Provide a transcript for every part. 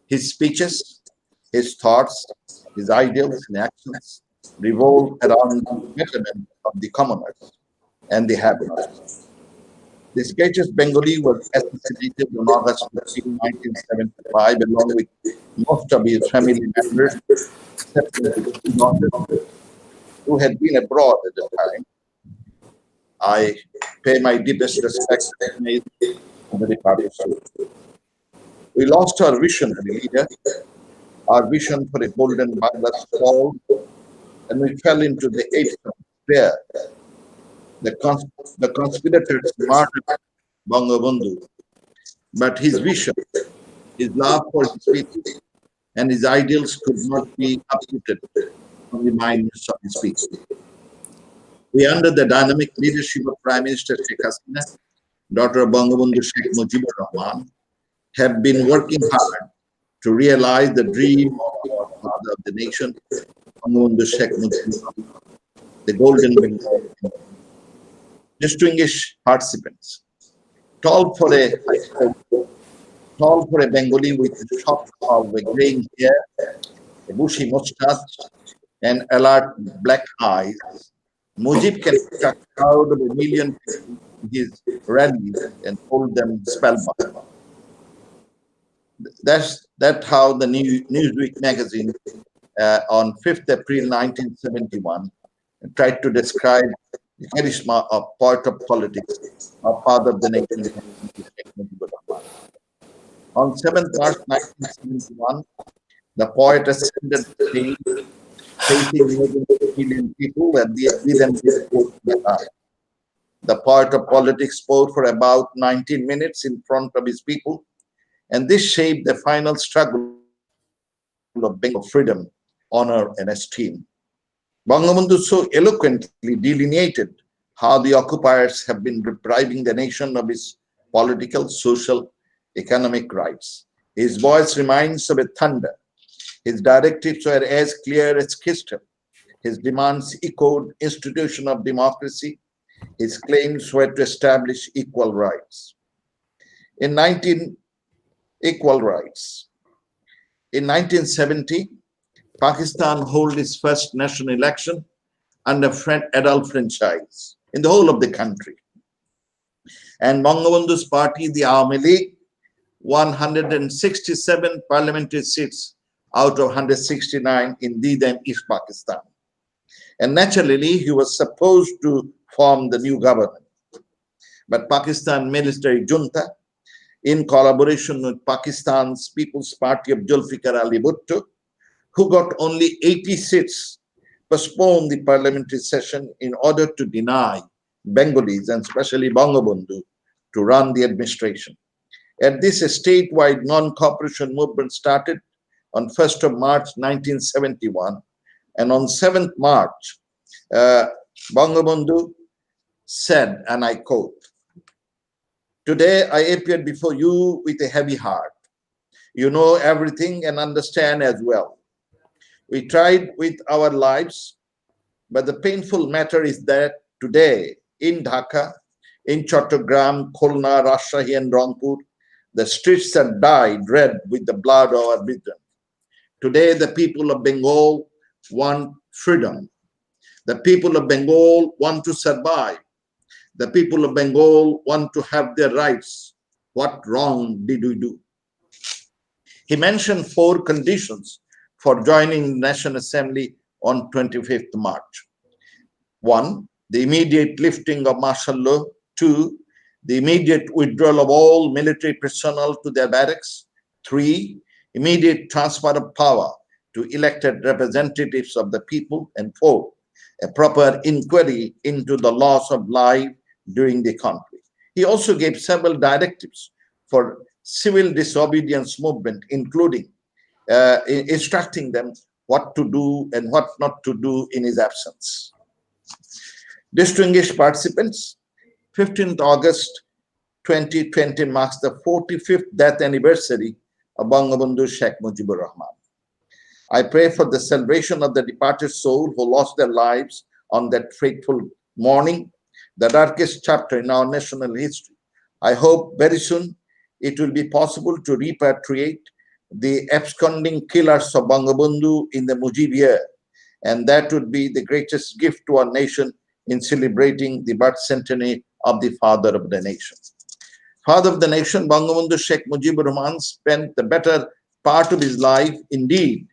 His speeches, his thoughts, his ideals and actions revolve around the betterment of the commoners and the habitants. The sketches Bengali was assassinated on August 15, 1975, along with most of his family members, except for his two daughters, who had been abroad at the time. I pay my deepest respect to the departed soul. We lost our visionary leader, our vision for a golden Bangladesh fall, and we fell into the apes of despair. The conspirators murdered Bangabandhu, but his vision, his love for his people, and his ideals could not be uprooted from the minds of his people. We, under the dynamic leadership of Prime Minister Sheikh Hasina, daughter of Bangabandhu Sheikh Mujibur Rahman, have been working hard to realize the dream of our father of the nation, Bangabandhu Sheikh Mujibur Rahman, the golden Bengal. Distinguished participants, tall for a Bengali with a shock of a graying hair, a bushy mustache, and alert black eyes, Mujib can attract a crowd of 1 million people in his rallies and hold them spellbound. That's how the Newsweek magazine on 5th April 1971 tried to describe the charisma of poet of politics, our father of the nation. On 7th March 1971, the poet ascended the stage, facing more than 1 million people at the event. The poet of politics spoke for about 19 minutes in front of his people, and this shaped the final struggle of Bengal freedom, honor, and esteem. Bangabandhu so eloquently delineated how the occupiers have been depriving the nation of its political, social, economic rights. His voice reminds of a thunder. His directives were as clear as crystal. His demands echoed institution of democracy. His claims were to establish equal rights. In 1970, Pakistan held its first national election under adult franchise in the whole of the country. And Bangabandhu's party, the Awami League, 167 parliamentary seats out of 169 in Didam, East Pakistan. And naturally, he was supposed to form the new government. But Pakistan military junta, in collaboration with Pakistan's People's Party of Zulfikar Ali Bhutto, who got only 80 seats, postponed the parliamentary session in order to deny Bengalis, and especially Bangabandhu, to run the administration. At this, a statewide non-cooperation movement started on 1st of March 1971, and on 7th March, Bangabandhu said, and I quote, "Today I appeared before you with a heavy heart. You know everything and understand as well. We tried with our lives, but the painful matter is that today in Dhaka, in Chattogram, Khulna, Rajshahi, and Rangpur, the streets are dyed red with the blood of our brethren. Today, the people of Bengal want freedom. The people of Bengal want to survive. The people of Bengal want to have their rights. What wrong did we do?" He mentioned 4 conditions for joining the National Assembly on 25th March. 1, the immediate lifting of martial law. 2, the immediate withdrawal of all military personnel to their barracks. 3, immediate transfer of power to elected representatives of the people. And 4, a proper inquiry into the loss of life during the conflict. He also gave several directives for civil disobedience movement, including instructing them what to do and what not to do in his absence. Distinguished participants, 15th August 2020 marks the 45th death anniversary of Bangabandhu Sheikh Mujibur Rahman. I pray for the salvation of the departed soul who lost their lives on that fateful morning, the darkest chapter in our national history. I hope very soon it will be possible to repatriate the absconding killers of Bangabandhu in the Mujib year, and that would be the greatest gift to our nation in celebrating the birth centenary of the father of the nation. Father of the nation, Bangabandhu Sheikh Mujibur Rahman spent the better part of his life, indeed,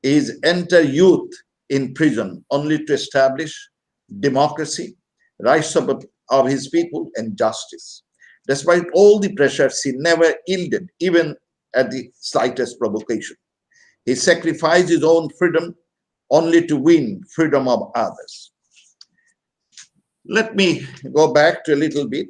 his entire youth in prison, only to establish democracy, rights of his people, and justice. Despite all the pressures, he never yielded, even at the slightest provocation. He sacrificed his own freedom only to win freedom of others. Let me go back to a little bit.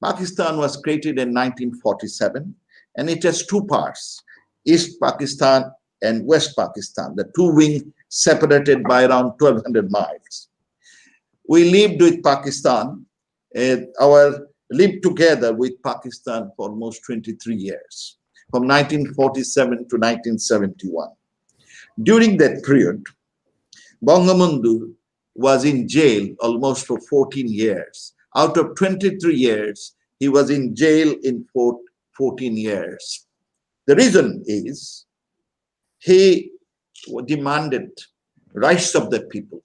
Pakistan was created in 1947, and it has two parts, East Pakistan and West Pakistan, the two wings separated by around 1,200 miles. We lived with Pakistan, lived together with Pakistan for almost 23 years, from 1947 to 1971. During that period, Bangabandhu was in jail almost for 14 years. Out of 23 years, he was in jail in 14 years. The reason is he demanded rights of the people.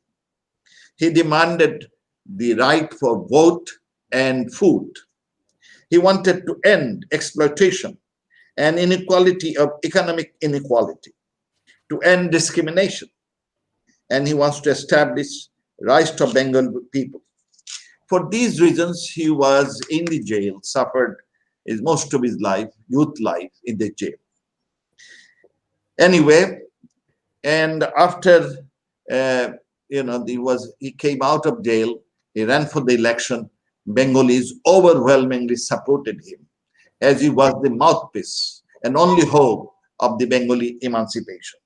He demanded the right for vote and food. He wanted to end exploitation and inequality of economic inequality, to end discrimination. And he wants to establish rights of Bengal people. For these reasons, he was in the jail, suffered most of his life, youth life, in the jail. Anyway, and after he came out of jail, he ran for the election. Bengalis overwhelmingly supported him, as he was the mouthpiece and only hope of the Bengali emancipation.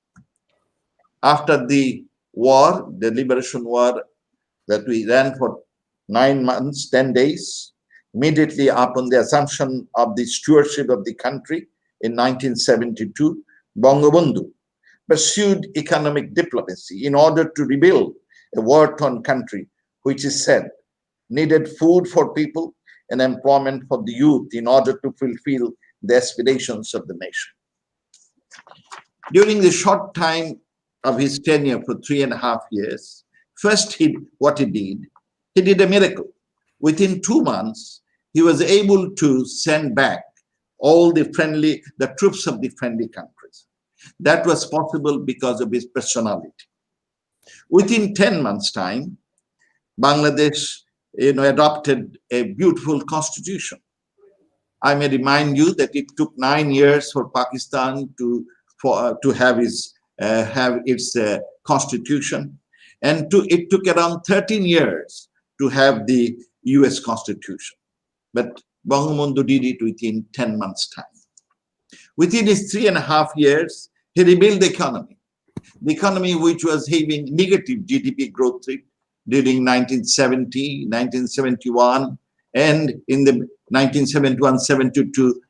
After the war, the liberation war that we ran for 9 months, 10 days, immediately upon the assumption of the stewardship of the country in 1972, Bangabandhu pursued economic diplomacy in order to rebuild a war-torn country, which is said needed food for people and employment for the youth in order to fulfill the aspirations of the nation. During the short time of his tenure for 3.5 years, first what he did a miracle. Within 2 months, he was able to send back all the troops of the friendly countries. That was possible because of his personality. Within 10 months' time, Bangladesh adopted a beautiful constitution. I may remind you that it took 9 years for Pakistan to have its constitution, and it took around 13 years to have the US constitution. But Bangabandhu did it within 10 months' time. Within his 3.5 years, he rebuilt the economy which was having negative GDP growth rate during 1970, 1971, and in the 1971-72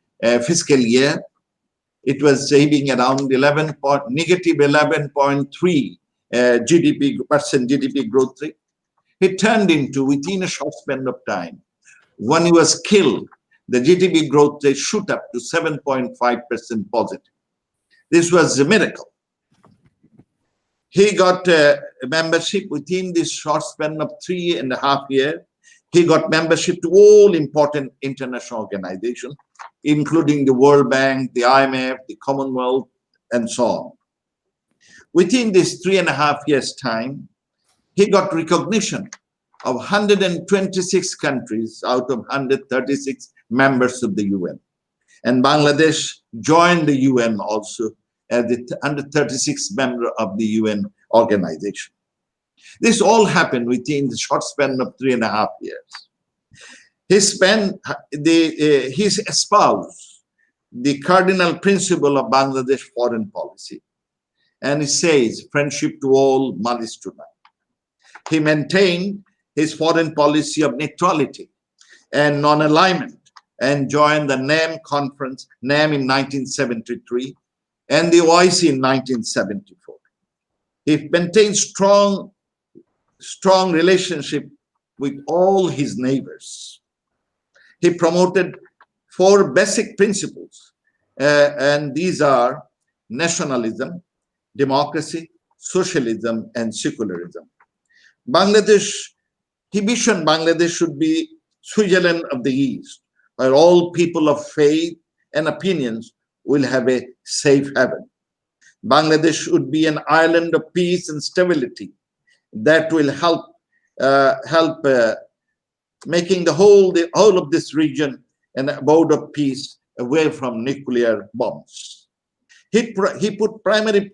fiscal year. It was having around negative 11.3 GDP growth rate. It turned into, within a short span of time, when he was killed, the GDP growth rate shoot up to 7.5% positive. This was a miracle. He got a membership within this short span of 3.5 years. He got membership to all important international organizations, including the World Bank, the IMF, the Commonwealth, and so on. Within this 3.5 years' time, he got recognition of 126 countries out of 136 members of the UN. And Bangladesh joined the UN also as the 136th member of the UN organization. This all happened within the short span of 3.5 years. He espoused the cardinal principle of Bangladesh foreign policy, and he says, friendship to all, malice to none. He maintained his foreign policy of neutrality and non-alignment, and joined the NAM conference, NAM in 1973, and the OIC in 1974. He maintained strong relationship with all his neighbors. He promoted 4 basic principles and these are nationalism, democracy, socialism, and secularism. Bangladesh, he visioned Bangladesh should be Switzerland of the East, where all people of faith and opinions will have a safe haven. Bangladesh should be an island of peace and stability that will help making the whole of this region an abode of peace away from nuclear bombs. He put primary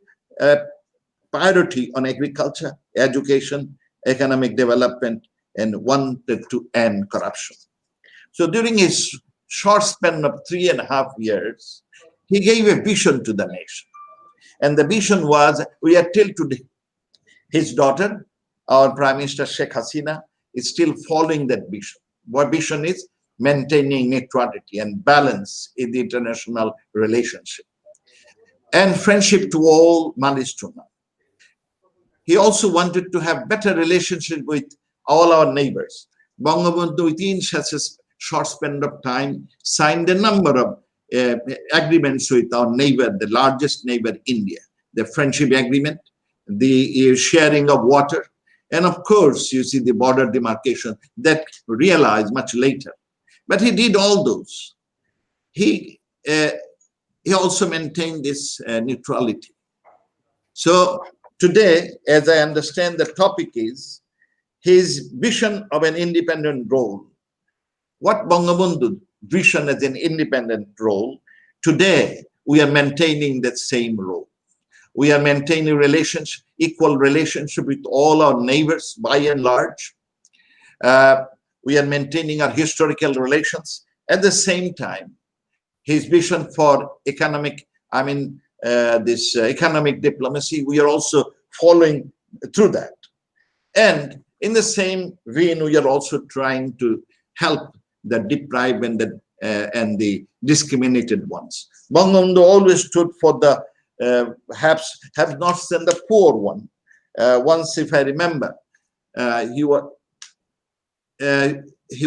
priority on agriculture, education, economic development, and wanted to end corruption. So during his short span of 3.5 years, he gave a vision to the nation. And the vision was, we are till today, his daughter, our Prime Minister Sheikh Hasina, is still following that vision. What vision is? Maintaining neutrality and balance in the international relationship. And friendship to all malis to none. He also wanted to have better relationship with all our neighbors. Bangabandhu, within such a short span of time, signed a number of agreements with our neighbor, the largest neighbor, India. The friendship agreement, the sharing of water, and of course, you see the border demarcation that realized much later. But he did all those. He also maintained this neutrality. So today, as I understand, the topic is his vision of an independent role. What Bangabandhu vision as an independent role, today we are maintaining that same role. We are maintaining relationship, equal relationship with all our neighbors by and large. We are maintaining our historical relations. At the same time, his vision for economic, economic diplomacy, we are also following through that. And in the same vein, we are also trying to help the deprived and the discriminated ones. Bangabandhu always stood for the have not sent the poor one. Once, if I remember, he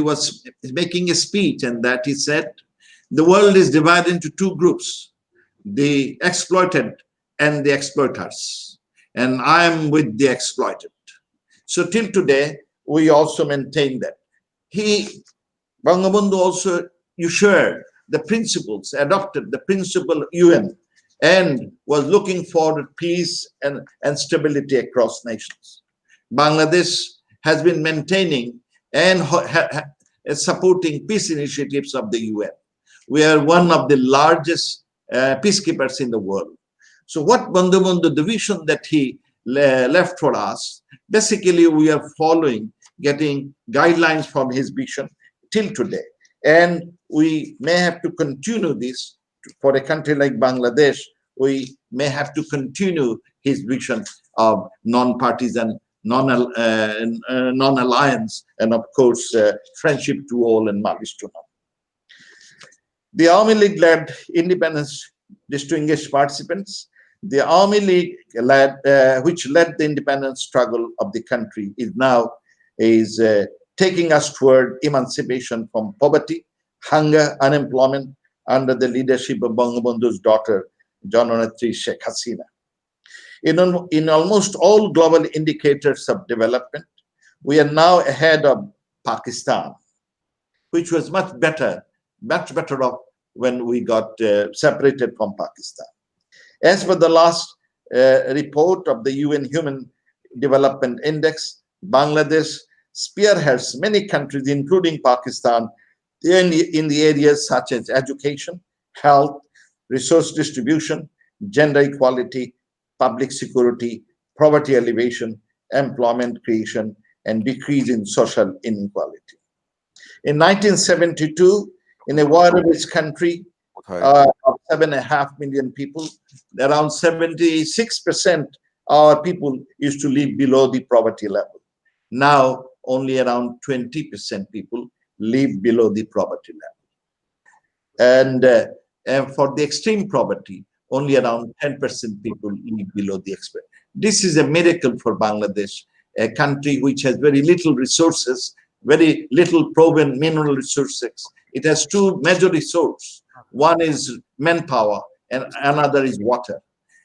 was making a speech, and that he said, the world is divided into two groups, the exploited and the exploiters, and I am with the exploited. So till today, we also maintain that. Bangabandhu also shared the principles, adopted the principle of UN, and was looking for peace and stability across nations. Bangladesh has been maintaining and supporting peace initiatives of the UN. We are one of the largest peacekeepers in the world. So what Bangabandhu, the vision that he left for us, basically we are following, getting guidelines from his vision till today. And we may have to continue this. For a country like Bangladesh, we may have to continue his vision of non-partisan, non-alliance, and of course, friendship to all and malis to none. The Army League led independence distinguished participants. The Army League which led the independence struggle of the country is now taking us toward emancipation from poverty, hunger, unemployment, under the leadership of Bangabandhu's daughter, Jananetri Sheikh Hasina. In almost all global indicators of development, we are now ahead of Pakistan, which was much better off when we got separated from Pakistan. As for the last report of the UN Human Development Index, Bangladesh spearheads many countries, including Pakistan, in the areas such as education, health, resource distribution, gender equality, public security, poverty alleviation, employment creation, and decrease in social inequality. In 1972, in a war-rich country of 7.5 million people, around 76% of people used to live below the poverty level. Now, only around 20% people live below the poverty level. And for the extreme poverty, only around 10% people live below the extreme. This is a miracle for Bangladesh, a country which has very little resources, very little proven mineral resources. It has two major resources. One is manpower and another is water.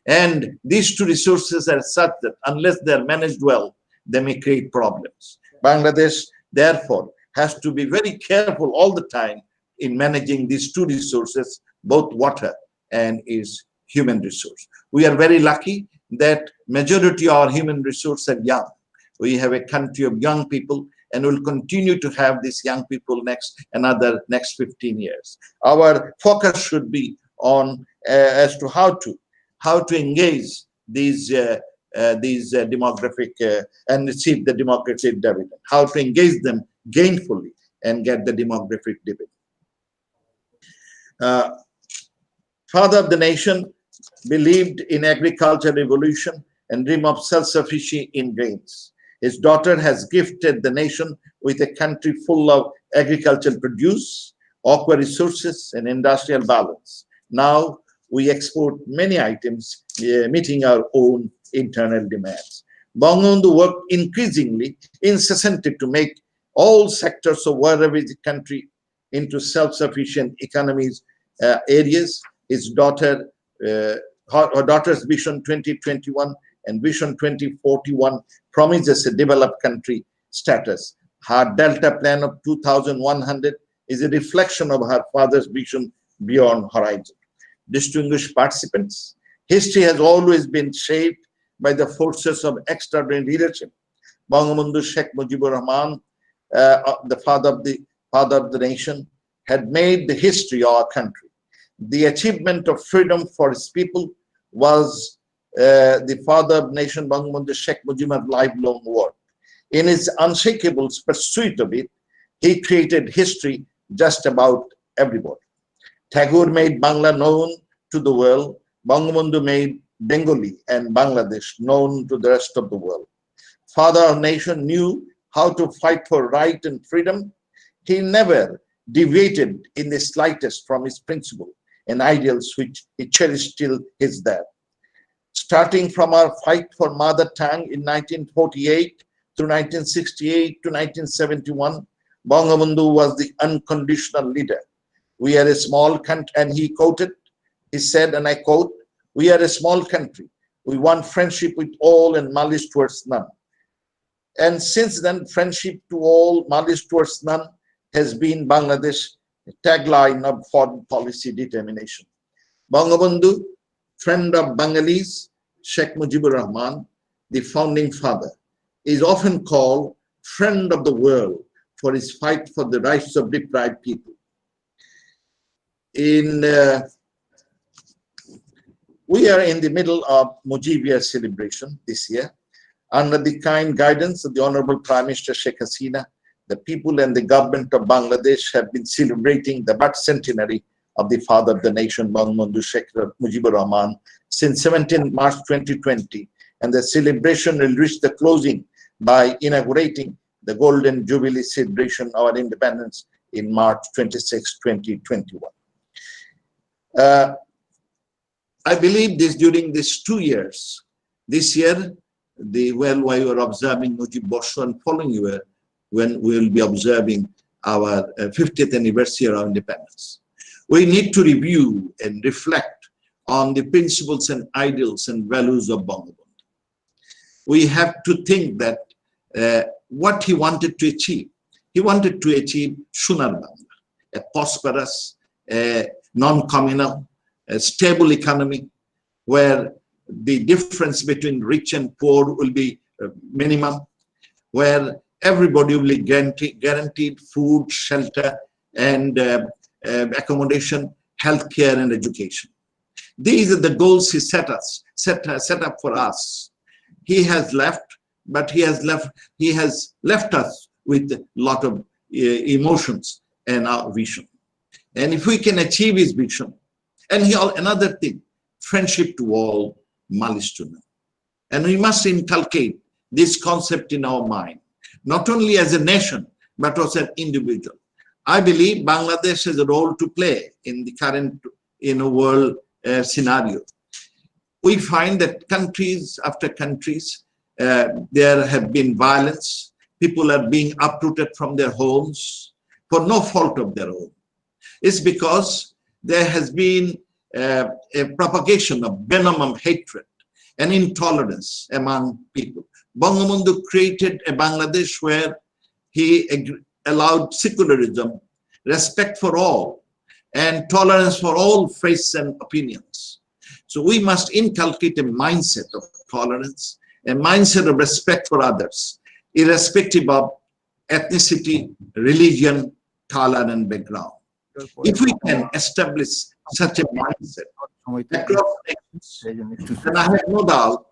And these two resources are such that unless they are managed well, they may create problems. Bangladesh, therefore, has to be very careful all the time in managing these two resources, both water and is human resource. We are very lucky that majority of our human resources are young. We have a country of young people, and will continue to have these young people next 15 years. Our focus should be on as to how to engage these demographic and receive the demographic dividend, how to engage them gainfully and get the demographic dividend. Father of the nation believed in agriculture revolution and dream of self-sufficiency in grains. His daughter has gifted the nation with a country full of agricultural produce, aqua resources, and industrial balance. Now we export many items, meeting our own internal demands. Bangabandhu worked increasingly, incessantly to make all sectors of wherever the country into self-sufficient economies areas. His daughter, her daughter's Vision 2021 and Vision 2041 promises a developed country status. Her Delta Plan of 2100 is a reflection of her father's vision beyond horizon. Distinguished participants, history has always been shaped by the forces of extraordinary leadership. Bangabandhu Sheikh Mujibur Rahman, the father of the nation, had made the history of our country. The achievement of freedom for his people was the father of the nation, Bangabandhu Sheikh Mujibur's lifelong work. In his unshakable pursuit of it, he created history just about everybody. Tagore made Bangla known to the world. Bangabandhu made Bengali and Bangladesh known to the rest of the world. Father of nation knew how to fight for right and freedom. He never deviated in the slightest from his principle and ideals which he cherished till his death. Starting from our fight for mother tongue in 1948 to 1968 to 1971, Bangabandhu was the unconditional leader. We are a small country, and he said, and I quote, "We are a small country. We want friendship with all and malice towards none." And since then, friendship to all, malice towards none has been Bangladesh's tagline of foreign policy determination. Bangabandhu, friend of Bengalis, Sheikh Mujibur Rahman, the founding father, is often called friend of the world for his fight for the rights of deprived people. We are in the middle of Mujibur celebration this year. Under the kind guidance of the Honorable Prime Minister Sheikh Hasina, the people and the government of Bangladesh have been celebrating the birth centenary of the father of the nation, Bangabandhu Sheikh Mujibur Rahman, since 17 March 2020, and the celebration will reach the closing by inaugurating the Golden Jubilee celebration of our independence in March 26, 2021. I believe this during these 2 years, this year, while we were observing Mujib Borsho, and following year, when we will be observing our 50th anniversary of our independence, we need to review and reflect on the principles and ideals and values of Bangabandhu. We have to think that what he wanted to achieve. He wanted to achieve Shunar Bangla, a prosperous, non-communal, stable economy where the difference between rich and poor will be minimum, where everybody will be guaranteed food, shelter, and accommodation, healthcare, and education. These are the goals he set up for us. He has left, but he has left us with a lot of emotions and our vision. And if we can achieve his vision, and another thing, friendship to all, malice to none. And we must inculcate this concept in our mind, not only as a nation, but also an individual. I believe Bangladesh has a role to play in the current world scenario. We find that countries after countries, there have been violence. People are being uprooted from their homes for no fault of their own. It's because there has been a propagation of venom of hatred and intolerance among people. Bangabandhu created a Bangladesh where he allowed secularism, respect for all, and tolerance for all faiths and opinions. So we must inculcate a mindset of tolerance, a mindset of respect for others, irrespective of ethnicity, religion, color, and background. If we can establish such a mindset across nations, then I have no doubt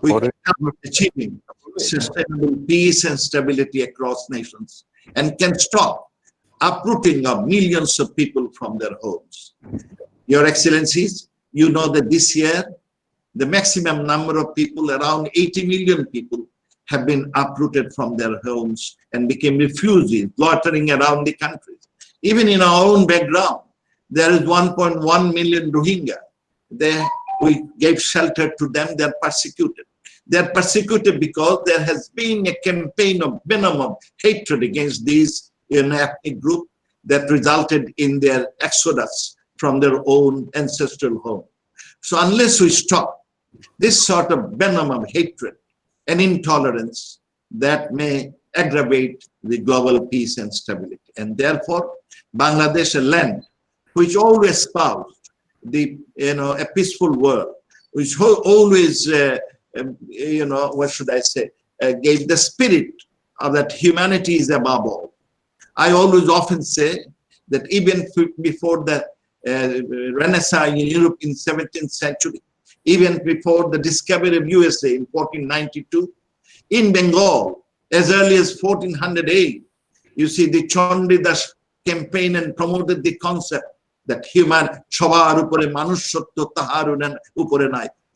we can come achieving sustainable peace and stability across nations and can stop uprooting of millions of people from their homes. Your Excellencies, you know that this year, the maximum number of people, around 80 million people, have been uprooted from their homes and became refugees, loitering around the country. Even in our own background, there is 1.1 million Rohingya. We gave shelter to them. They are persecuted. They are persecuted because there has been a campaign of venom of hatred against these ethnic group that resulted in their exodus from their own ancestral home. So unless we stop this sort of venom of hatred and intolerance, that may aggravate the global peace and stability. And therefore, Bangladesh, a land which always espoused a peaceful world, which always, what should I say, gave the spirit of that humanity is above all. I always often say that even before the Renaissance in Europe in 17th century, even before the discovery of USA in 1492, in Bengal, as early as 1408, you see the Chandidas campaign and promoted the concept that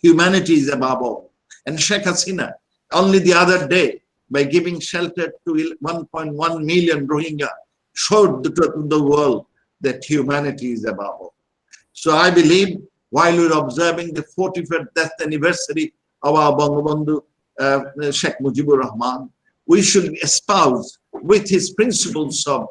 humanity is above all. And Sheikh Hasina, only the other day, by giving shelter to 1.1 million Rohingya, showed the world that humanity is above all. So I believe while we're observing the 45th death anniversary of our Bangabandhu, Sheikh Mujibur Rahman, we should espouse with his principles of,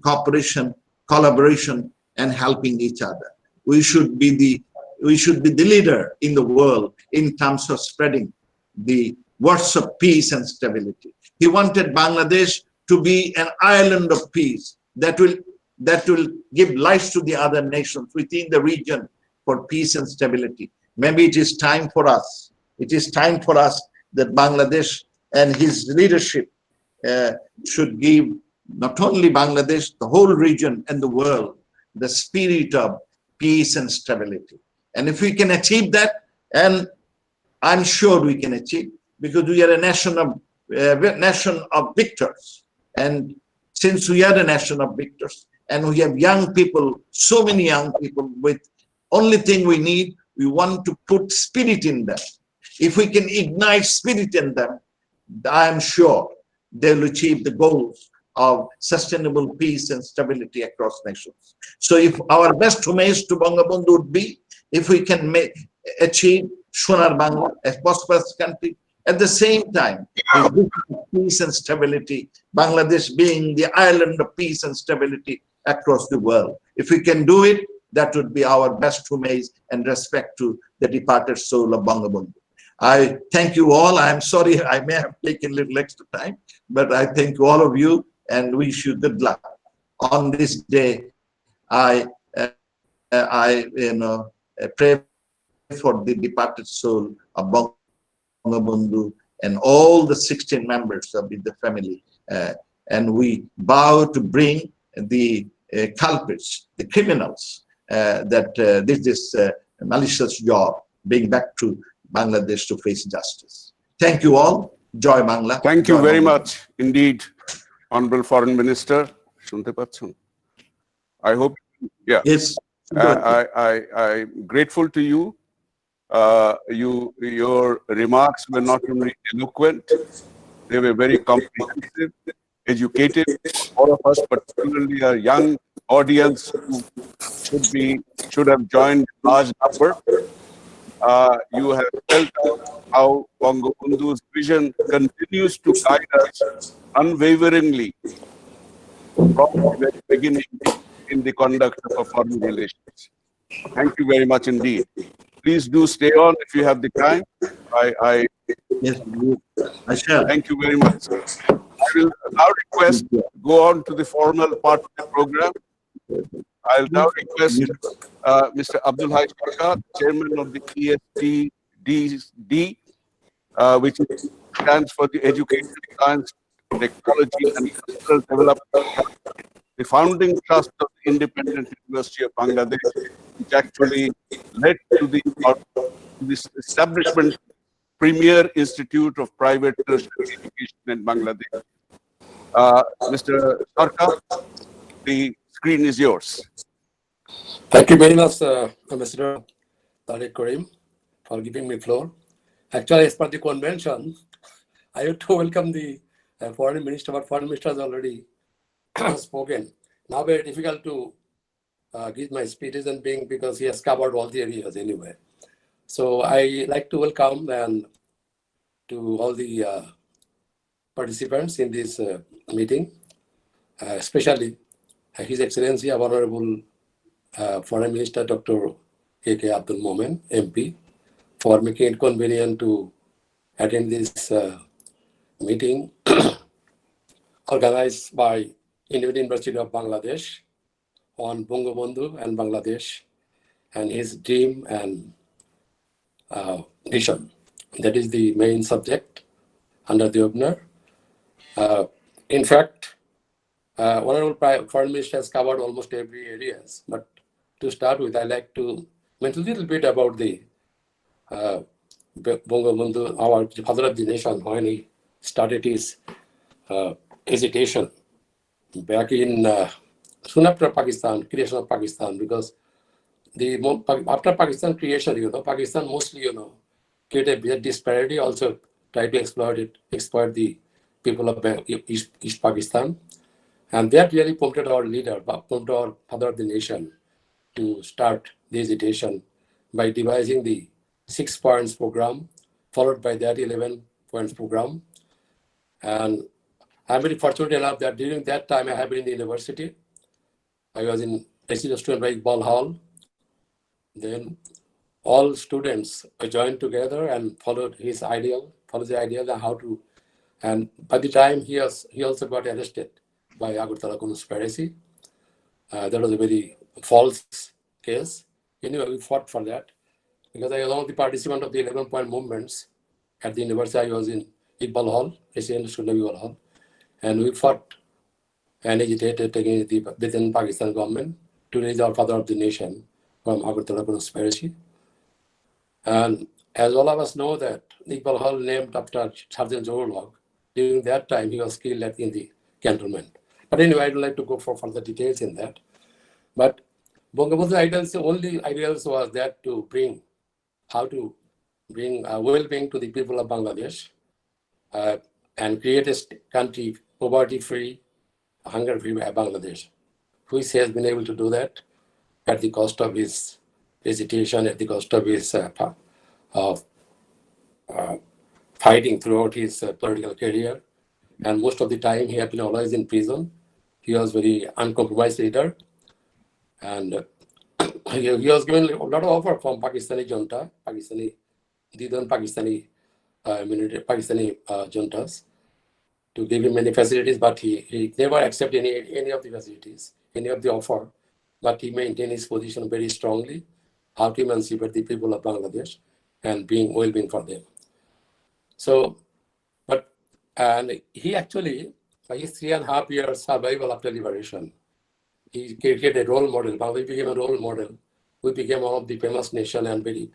cooperation, collaboration, and helping each other. We should be the leader in the world in terms of spreading the words of peace and stability. He wanted Bangladesh to be an island of peace that will give life to the other nations within the region for peace and stability. Maybe it is time for us. It is time for us that Bangladesh and his leadership should give not only Bangladesh, the whole region and the world, the spirit of peace and stability. And if we can achieve that, and I'm sure we can achieve, because we are a nation of victors. And since we are a nation of victors, and we have young people, so many young people, with only thing we need, we want to put spirit in them. If we can ignite spirit in them, I am sure they'll achieve the goals of sustainable peace and stability across nations. So if our best homage to Bangabandhu would be, if we can achieve Sonar Bangla, a prosperous country, at the same time, peace and stability, Bangladesh being the island of peace and stability across the world. If we can do it, that would be our best homage and respect to the departed soul of Bangabandhu. I thank you all. I'm sorry I may have taken a little extra time, but I thank all of you and wish you good luck. On this day, I pray for the departed soul of Bangabandhu and all the 16 members of the family. And we vow to bring the culprits, the criminals that did this malicious job, bring back to Bangladesh to face justice. Thank you all. Joy Bangla. Thank you Joy very Bangla. much indeed, Honorable Foreign Minister. I hope, yeah. Yes. I'm grateful to you. Your remarks were not only eloquent, they were very comprehensive, educated. All of us, particularly our young audience who should have joined large number. You have felt how Bangabandhu's vision continues to guide us unwaveringly from the very beginning in the conduct of our foreign relations. Thank you very much indeed. Please do stay on if you have the time. I Yes, I shall. thank you very much, sir. I will now request go on to the formal part of the program. I'll now request Mr. Abdul Hai Sarkar, Chairman of the ESTD, which stands for the Education, Science, Technology and Cultural Development Trust, the founding trust of the Independent University of Bangladesh, which actually led to this establishment premier institute of private tertiary education in Bangladesh. Mr. Sarkar, the screen is yours. Thank you very much, Ambassador Tariq Karim, for giving me floor. Actually, as per the convention, I have to welcome the foreign minister, but foreign minister has already spoken. Now very difficult to give my speech reason being because he has covered all the areas anyway. So I like to welcome and to all the participants in this meeting, especially His Excellency, our Honorable Foreign Minister Dr. A.K. Abdul Momen, MP, for making it convenient to attend this meeting organized by Indian University of Bangladesh on Bangabandhu and Bangladesh and his dream and vision. That is the main subject under the opener. In fact, Honorable Foreign Minister has covered almost every areas, but to start with, I like to mention a little bit about the Bangabandhu, our father of the nation, when he started his hesitation back in soon after Pakistan, creation of Pakistan, because after Pakistan creation, Pakistan mostly, created a disparity, also try to exploit the people of East Pakistan. And that really prompted our leader, prompted our father of the nation to start the hesitation by devising the 6 points program, followed by that 11 points program. And I'm very fortunate enough that during that time I have been in the university. I was in resident student by Iqbal Hall. Then all students joined together and followed the ideal on how to, and by the time he also got arrested by Agartala conspiracy. That was a very false case. Anyway, we fought for that because I was one of the participants of the 11-point movements at the university. I was in Iqbal Hall, resident student Iqbal Hall, and we fought and agitated against the within Pakistan government to raise our father of the nation from Agartala conspiracy. And as all of us know that Iqbal Hall named after Sergeant Johor, during that time he was killed in the cantonment. But anyway, I'd like to go for further details in that. But Bangabandhu ideals, the only ideals was that to bring well-being to the people of Bangladesh and create a country poverty-free, hunger-free Bangladesh, which has been able to do that at the cost of his hesitation, at the cost of his fighting throughout his political career. And most of the time he had been always in prison. He was very uncompromised leader. And he was given a lot of offer from Pakistani junta, Pakistani juntas to give him many facilities, but he never accepted any of the facilities, any of the offer. But he maintained his position very strongly, how to emancipate the people of Bangladesh and being well-being for them. So, and he actually, by his 3.5 years survival after liberation, he created a role model. Bangladesh became a role model. We became one of the famous nation and very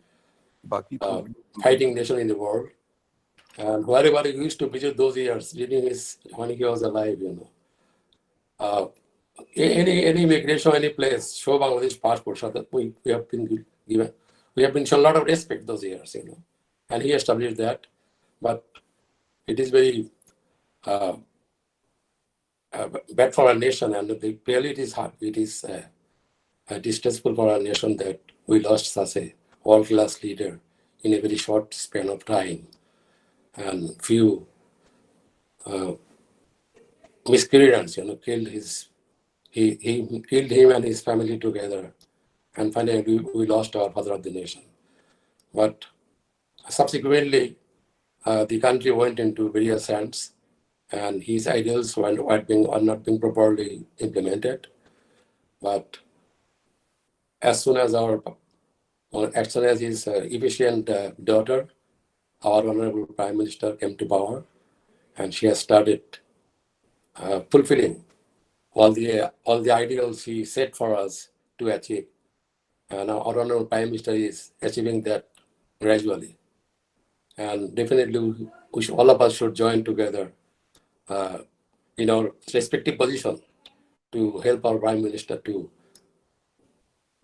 fighting nation in the world. And wherever he used to visit those years, when he was alive, any immigration, any place, show Bangladesh passport, so that we have been given, we have been shown a lot of respect those years, and he established that. But it is very bad for our nation, and clearly it is hard. It is distressful for our nation that we lost such a world-class leader in a very short span of time, and few miscreants, killed his he killed him and his family together. And finally, we lost our father of the nation. But subsequently, the country went into various hands, and his ideals are not being properly implemented. But as soon as his efficient daughter, our honorable Prime Minister, came to power, and she has started fulfilling all the ideals he set for us to achieve. And our honorable Prime Minister is achieving that gradually. And definitely, all of us should join together in our respective position to help our Prime Minister to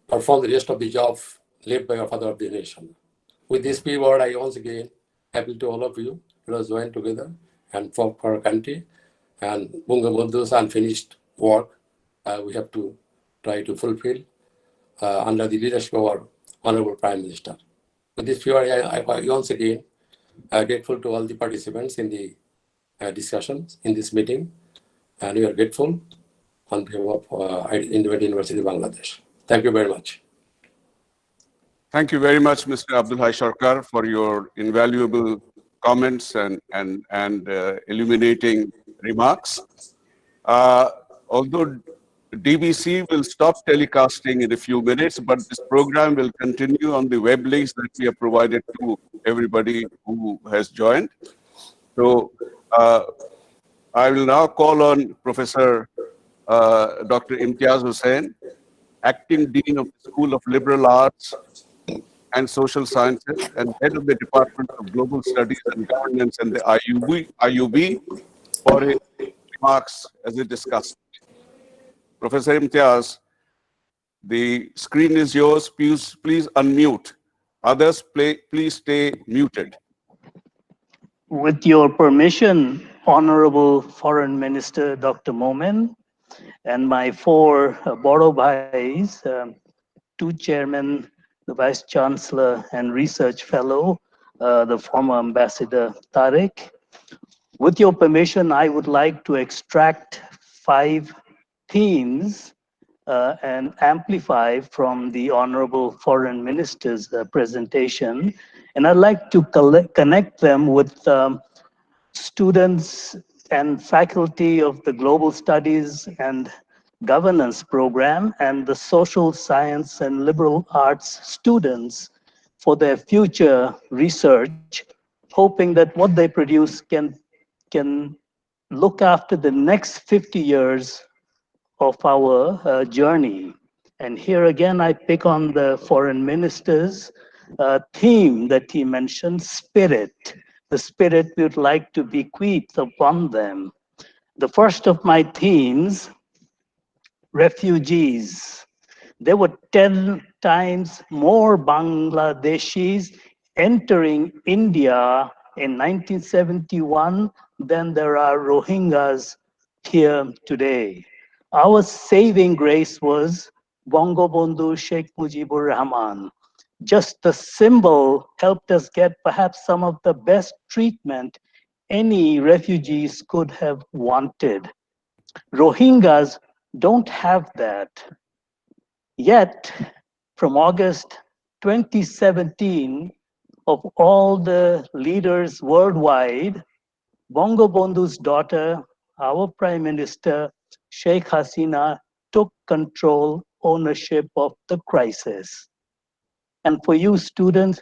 perform the rest of the job left by our father of the nation. With this few word, I once again appeal to all of you to join together and for our country. And Bangabandhu's unfinished work, we have to try to fulfill under the leadership of our honorable Prime Minister. With this few word, I once again grateful to all the participants in the discussions in this meeting, and we are grateful on behalf of Independent University of Bangladesh. Thank you very much. Thank you very much, Mr. Abdul Hai Sarkar, for your invaluable comments and illuminating remarks. Although DBC will stop telecasting in a few minutes, but this program will continue on the web links that we have provided to everybody who has joined. So I will now call on Professor Dr. Imtiaz Hussain, Acting Dean of the School of Liberal Arts and Social Sciences and Head of the Department of Global Studies and Governance in the IUB for his remarks as he discussed. Professor Imtiaz, the screen is yours. Please unmute. Others, please stay muted. With your permission, Honorable Foreign Minister Dr. Momen, and my four Boro Bhais, two chairmen, the Vice Chancellor and Research Fellow, the former Ambassador Tariq. With your permission, I would like to extract 5 themes and amplify from the Honorable Foreign Minister's presentation. And I'd like to connect them with students and faculty of the Global Studies and Governance program and the Social Science and Liberal Arts students for their future research, hoping that what they produce can look after the next 50 years of our journey. And here again, I pick on the foreign minister's theme that he mentioned, spirit. The spirit we would like to bequeath upon them. The first of my themes, refugees. There were 10 times more Bangladeshis entering India in 1971 than there are Rohingyas here today. Our saving grace was Bangabandhu Sheikh Mujibur Rahman. Just the symbol helped us get perhaps some of the best treatment any refugees could have wanted. Rohingyas don't have that. Yet, from August 2017, of all the leaders worldwide, Bangabandhu's daughter, our Prime Minister, Sheikh Hasina, took control, ownership of the crisis. And for you students,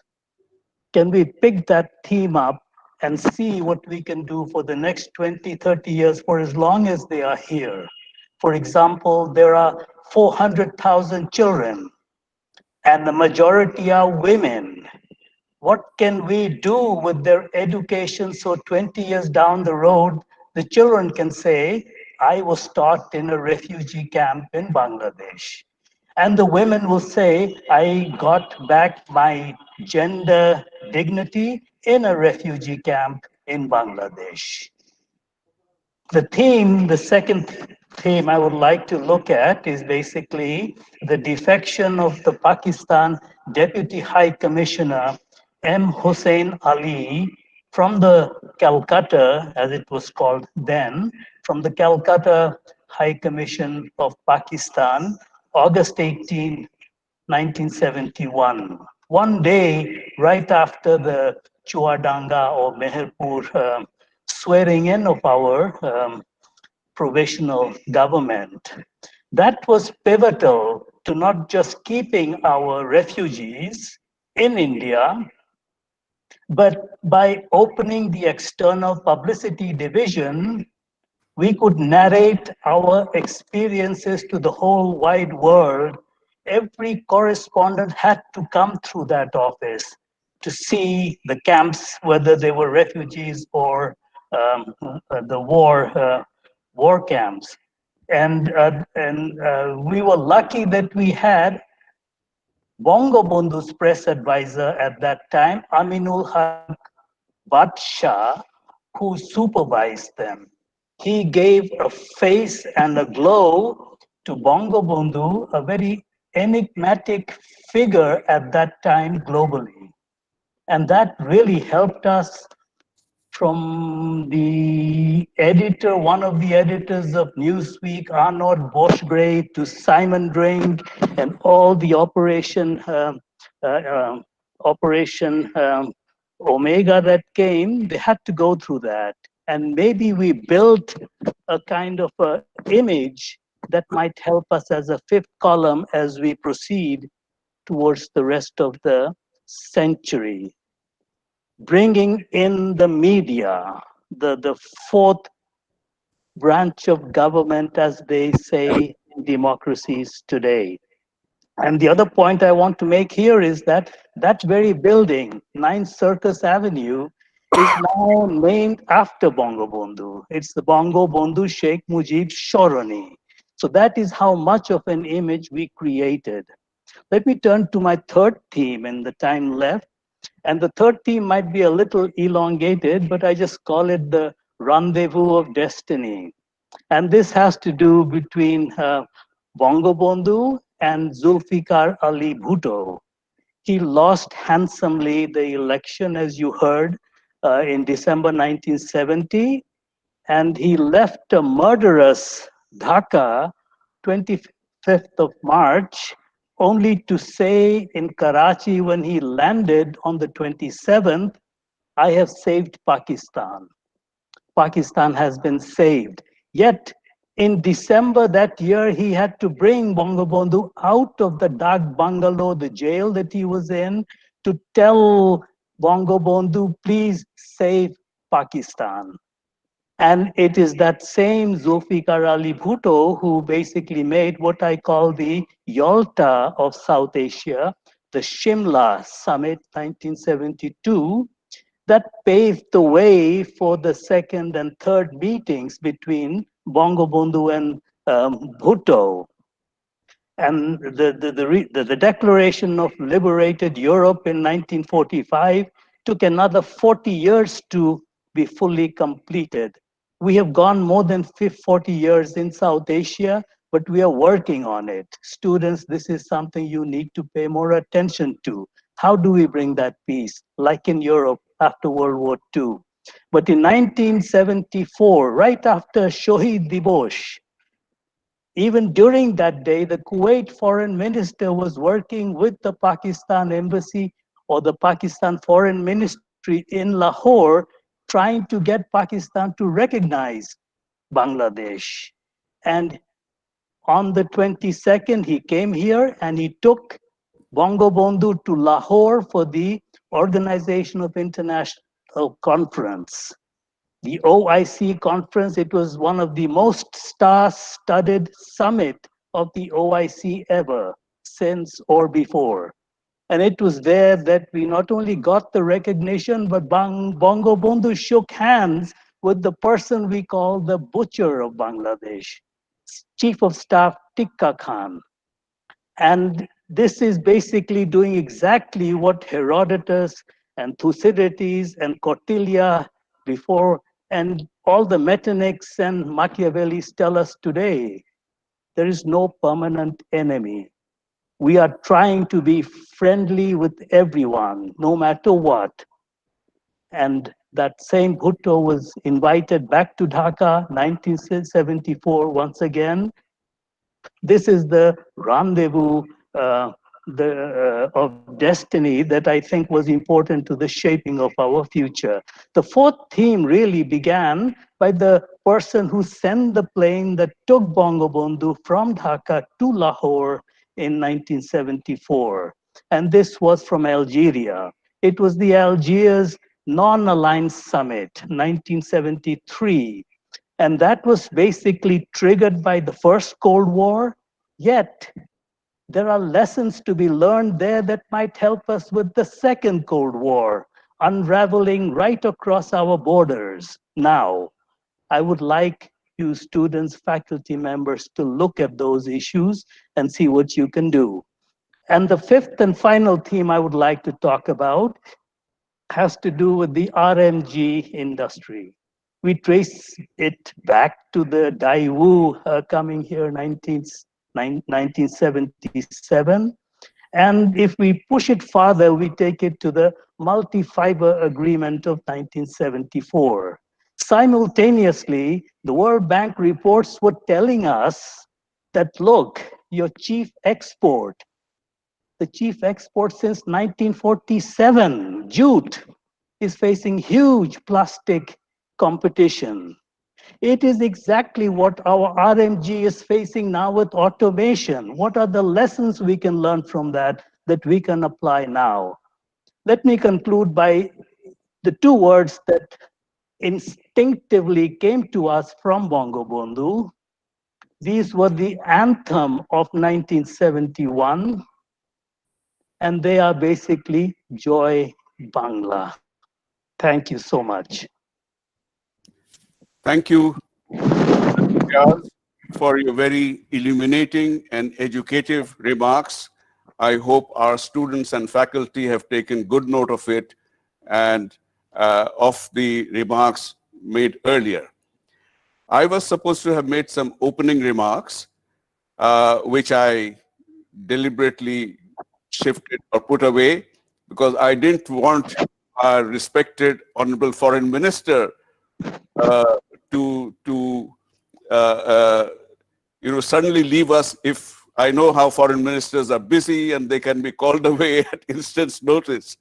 can we pick that theme up and see what we can do for the next 20, 30 years, for as long as they are here? For example, there are 400,000 children, and the majority are women. What can we do with their education so 20 years down the road, the children can say, I was taught in a refugee camp in Bangladesh. And the women will say, I got back my gender dignity in a refugee camp in Bangladesh. The theme, the second theme I would like to look at is basically the defection of the Pakistan Deputy High Commissioner M. Hussein Ali from the Calcutta, as it was called then, from the Calcutta High Commission of Pakistan, August 18, 1971. One day, right after the Chuadanga or Meherpur swearing in of our provisional government, that was pivotal to not just keeping our refugees in India, but by opening the external publicity division, we could narrate our experiences to the whole wide world. Every correspondent had to come through that office to see the camps, whether they were refugees or the war camps. And we were lucky that we had Bangabandhu's press advisor at that time, Aminul Haq Badsha, who supervised them. He gave a face and a glow to Bangabandhu, a very enigmatic figure at that time globally. And that really helped us, from the editor, one of the editors of Newsweek, Arnold Boschgray, to Simon Drink, and all the Operation Omega that came. They had to go through that. And maybe we built a kind of a image that might help us as a fifth column as we proceed towards the rest of the century. Bringing in the media, the fourth branch of government, as they say in democracies today. And the other point I want to make here is that that very building, 9 Circus Avenue, is now named after Bangabandhu. It's the Bangabandhu Sheikh Mujib Shorani. So that is how much of an image we created. Let me turn to my third theme in the time left. And the third theme might be a little elongated, but I just call it the rendezvous of destiny. And this has to do between Bangabandhu and Zulfikar Ali Bhutto. He lost handsomely the election, as you heard, in December 1970, and he left a murderous Dhaka, 25th of March, only to say in Karachi when he landed on the 27th, I have saved Pakistan. Pakistan has been saved. Yet in December that year, he had to bring Bangabandhu out of the Dak bungalow, the jail that he was in, to tell Bangabandhu, please save Pakistan. And it is that same Zulfikar Ali Bhutto who basically made what I call the Yalta of South Asia, the Shimla Summit 1972, that paved the way for the second and third meetings between Bangabandhu and Bhutto. And the Declaration of Liberated Europe in 1945 took another 40 years to be fully completed. We have gone more than 40 years in South Asia, but we are working on it. Students, this is something you need to pay more attention to. How do we bring that peace, like in Europe after World War II? But in 1974, right after Shohid Dibosh, even during that day, the Kuwait foreign minister was working with the Pakistan embassy or the Pakistan foreign ministry in Lahore, trying to get Pakistan to recognize Bangladesh. And on the 22nd, he came here and he took Bangabandhu to Lahore for the Organization of International Conference. The OIC conference, it was one of the most star-studded summit of the OIC ever, since or before. And it was there that we not only got the recognition, but Bangabandhu shook hands with the person we call the butcher of Bangladesh, Chief of Staff Tikka Khan. And this is basically doing exactly what Herodotus and Thucydides and Cortelia before, and all the Metinics and Machiavellis tell us today. There is no permanent enemy. We are trying to be friendly with everyone, no matter what. And That same Bhutto was invited back to Dhaka, 1974, once again. This is the rendezvous of destiny that I think was important to the shaping of our future. The fourth theme really began by the person who sent the plane that took Bangabandhu from Dhaka to Lahore in 1974. And this was from Algeria. It was the Algiers Non-Aligned Summit, 1973. And that was basically triggered by the first Cold War. Yet, there are lessons to be learned there that might help us with the second Cold War, unraveling right across our borders. Now, I would like you students, faculty members to look at those issues and see what you can do. And the fifth and final theme I would like to talk about has to do with the RMG industry. We trace it back to the Daewoo coming here 1977. And if we push it farther, we take it to the multi-fiber agreement of 1974. Simultaneously, the World Bank reports were telling us that, look, your chief export, the chief export since 1947, jute, is facing huge plastic competition. It is exactly what our RMG is facing now with automation. What are the lessons we can learn from that that we can apply now? Let me conclude by the two words that instinctively came to us from Bangabandhu. These were the anthem of 1971, and they are basically Joy Bangla. Thank you so much. Thank you, Charles, for your very illuminating and educative remarks. I hope our students and faculty have taken good note of it and of the remarks made earlier. I was supposed to have made some opening remarks, which I deliberately shifted or put away because I didn't want our respected Honorable Foreign Minister to suddenly leave us. If I know how foreign ministers are busy and they can be called away at instant's notice.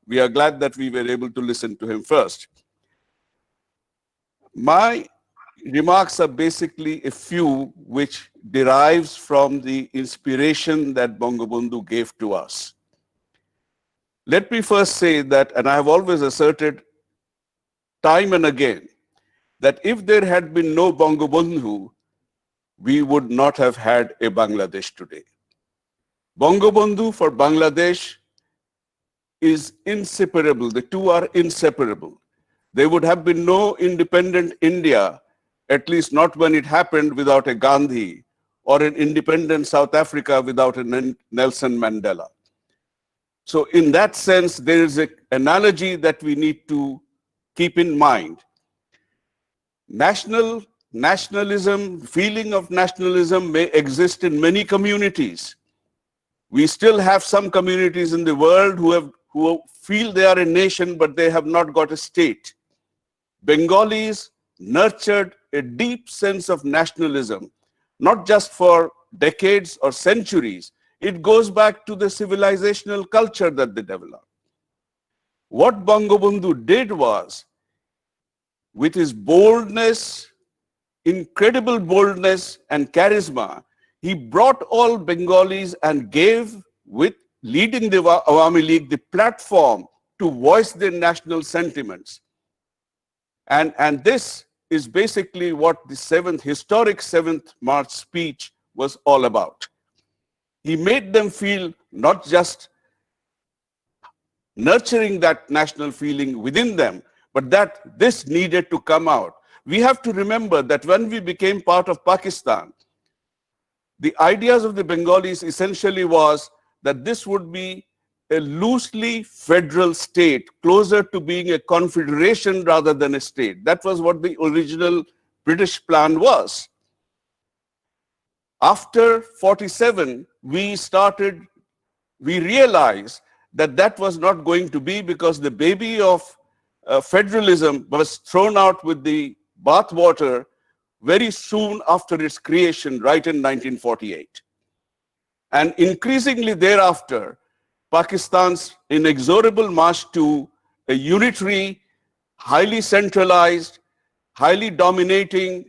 We are glad that we were able to listen to him first. My remarks are basically a few which derives from the inspiration that Bangabandhu gave to us. Let me first say that, and I have always asserted time and again, that if there had been no Bangabandhu, we would not have had a Bangladesh today. Bangabandhu for Bangladesh is inseparable. The two are inseparable. There would have been no independent India, at least not when it happened, without a Gandhi, or an independent South Africa without a Nelson Mandela. So in that sense, there is an analogy that we need to keep in mind. Nationalism, feeling of nationalism may exist in many communities. We still have some communities in the world who feel they are a nation, but they have not got a state. Bengalis nurtured a deep sense of nationalism, not just for decades or centuries. It goes back to the civilizational culture that they developed. What Bangabandhu did was, with his boldness, incredible boldness and charisma, he brought all Bengalis and gave, with leading the Awami League, the platform to voice their national sentiments. And this is basically what the historic 7th March speech was all about. He made them feel not just nurturing that national feeling within them, but that this needed to come out. We have to remember that when we became part of Pakistan, the ideas of the Bengalis essentially was that this would be a loosely federal state, closer to being a confederation rather than a state. That was what the original British plan was. After 47, we realized that that was not going to be, because the baby of federalism was thrown out with the bathwater very soon after its creation, right in 1948. And increasingly thereafter, Pakistan's inexorable march to a unitary, highly centralized, highly dominating,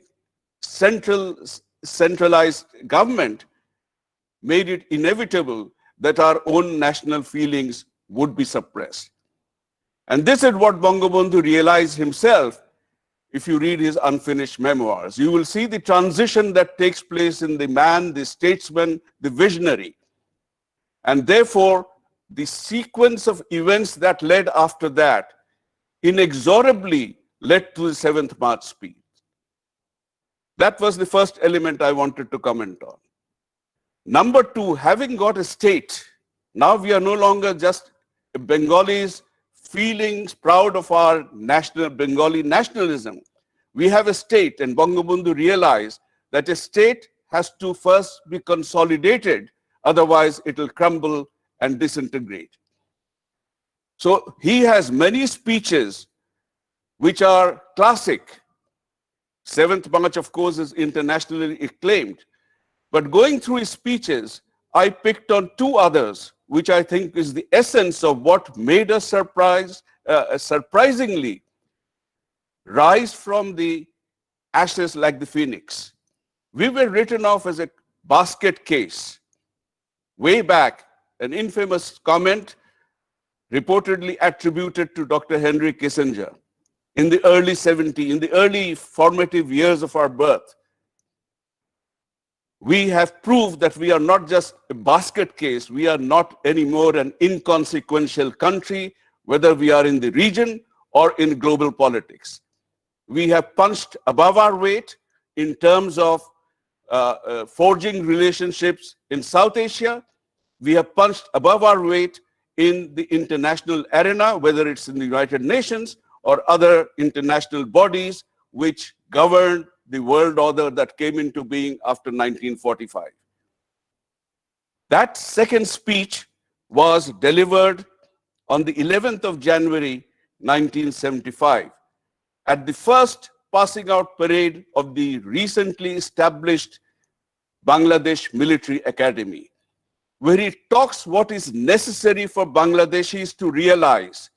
centralized government made it inevitable that our own national feelings would be suppressed. And this is what Bangabandhu realized himself. If you read his unfinished memoirs, you will see the transition that takes place in the man, the statesman, the visionary. And therefore, the sequence of events that led after that inexorably led to the 7th March speech. That was the first element I wanted to comment on. Number two, having got a state, now we are no longer just Bengalis feelings proud of our national Bengali nationalism. We have a state, and Bangabandhu realized that a state has to first be consolidated, otherwise it will crumble and disintegrate. So he has many speeches which are classic. 7th March, of course, is internationally acclaimed. But going through his speeches, I picked on two others, which I think is the essence of what made us surprisingly rise from the ashes like the phoenix. We were written off as a basket case. Way back, an infamous comment reportedly attributed to Dr. Henry Kissinger in the early 70s, in the early formative years of our birth. We have proved that we are not just a basket case, we are not anymore an inconsequential country, whether we are in the region or in global politics. We have punched above our weight in terms of forging relationships in South Asia. We have punched above our weight in the international arena, whether it's in the United Nations or other international bodies which govern the world order that came into being after 1945. That second speech was delivered on the 11th of January, 1975, at the first passing out parade of the recently established Bangladesh Military Academy, where he talks what is necessary for Bangladeshis to realize,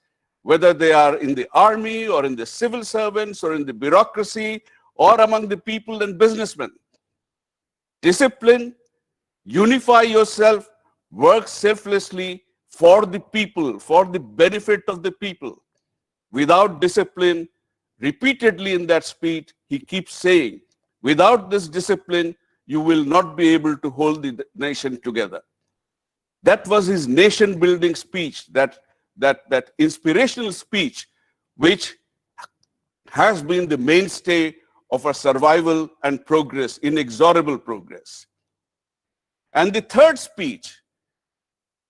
whether they are in the army or in the civil servants or in the bureaucracy or among the people and businessmen. Discipline, unify yourself, work selflessly for the people, for the benefit of the people. Without discipline, repeatedly in that speech, he keeps saying, without this discipline, you will not be able to hold the nation together. That was his nation-building speech, that inspirational speech, which has been the mainstay of our survival and progress, inexorable progress. And the third speech,